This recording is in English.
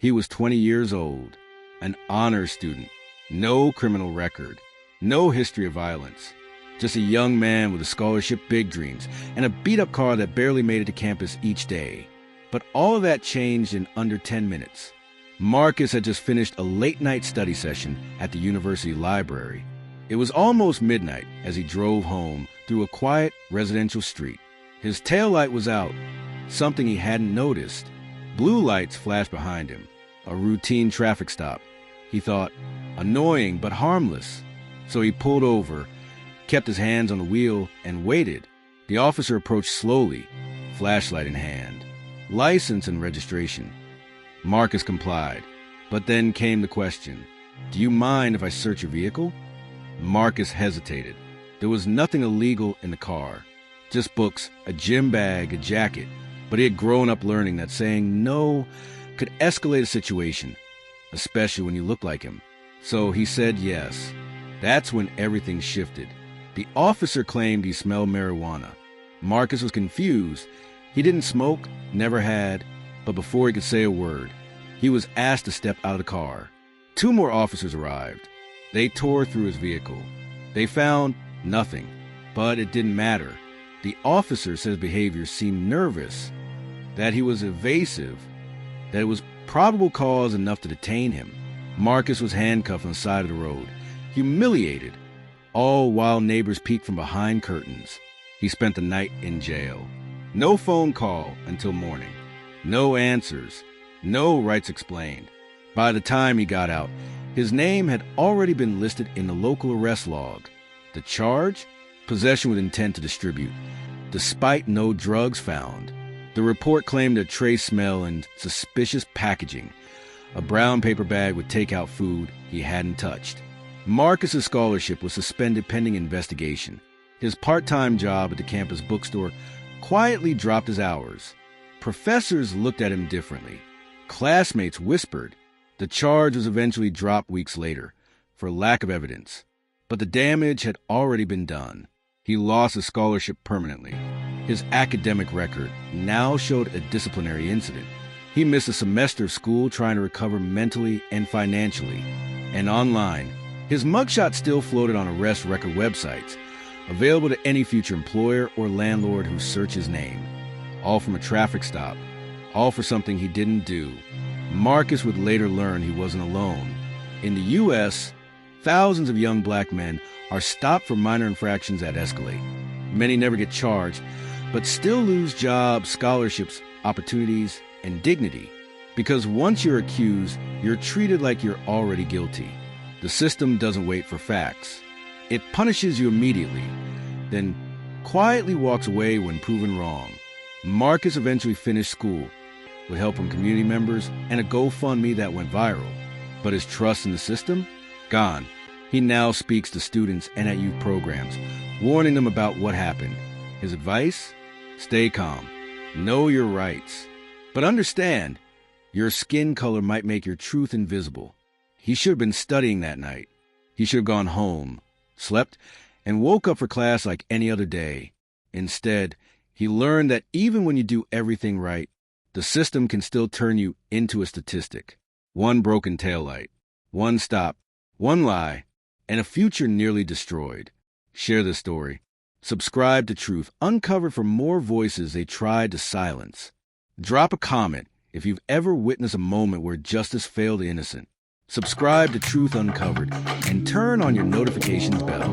He was 20 years old, an honor student, no criminal record, no history of violence. Just a young man with a scholarship, big dreams, and a beat-up car that barely made it to campus each day. But all of that changed in under 10 minutes. Marcus had just finished a late-night study session at the university library. It was almost midnight as he drove home through a quiet residential street. His taillight was out, something he hadn't noticed. Blue lights flashed behind him, a routine traffic stop. He thought, annoying but harmless. So he pulled over, kept his hands on the wheel, and waited. The officer approached slowly, flashlight in hand. License and registration. Marcus complied, but then came the question, "Do you mind if I search your vehicle?" Marcus hesitated. There was nothing illegal in the car, just books, a gym bag, a jacket. But he had grown up learning that saying no could escalate a situation, especially when you look like him. So he said yes. That's when everything shifted. The officer claimed he smelled marijuana. Marcus was confused. He didn't smoke, never had, but before he could say a word, he was asked to step out of the car. 2 more officers arrived. They tore through his vehicle. They found nothing, but it didn't matter. The officer said his behavior seemed nervous, that he was evasive, that it was probable cause enough to detain him. Marcus was handcuffed on the side of the road, humiliated, all while neighbors peeked from behind curtains. He spent the night in jail. No phone call until morning. No answers. No rights explained. By the time he got out, his name had already been listed in the local arrest log. The charge? Possession with intent to distribute, despite no drugs found. The report claimed a trace smell and suspicious packaging, a brown paper bag with takeout food he hadn't touched. Marcus's scholarship was suspended pending investigation. His part-time job at the campus bookstore quietly dropped his hours. Professors looked at him differently. Classmates whispered. The charge was eventually dropped weeks later for lack of evidence. But the damage had already been done. He lost his scholarship permanently. His academic record now showed a disciplinary incident. He missed a semester of school trying to recover mentally and financially. And online, his mugshot still floated on arrest record websites, available to any future employer or landlord who searched his name. All from a traffic stop, all for something he didn't do. Marcus would later learn he wasn't alone. In the U.S., thousands of young black men are stopped for minor infractions that escalate. Many never get charged, but still lose jobs, scholarships, opportunities, and dignity. Because once you're accused, you're treated like you're already guilty. The system doesn't wait for facts. It punishes you immediately, then quietly walks away when proven wrong. Marcus eventually finished school, with help from community members and a GoFundMe that went viral. But his trust in the system? Gone. He now speaks to students and at youth programs, warning them about what happened. His advice? Stay calm. Know your rights. But understand, your skin color might make your truth invisible. He should have been studying that night. He should have gone home, slept, and woke up for class like any other day. Instead, he learned that even when you do everything right, the system can still turn you into a statistic. One broken taillight, one stop, one lie, and a future nearly destroyed. Share this story. Subscribe to Truth Uncovered for more voices they tried to silence. Drop a comment if you've ever witnessed a moment where justice failed the innocent. Subscribe to Truth Uncovered and turn on your notifications bell.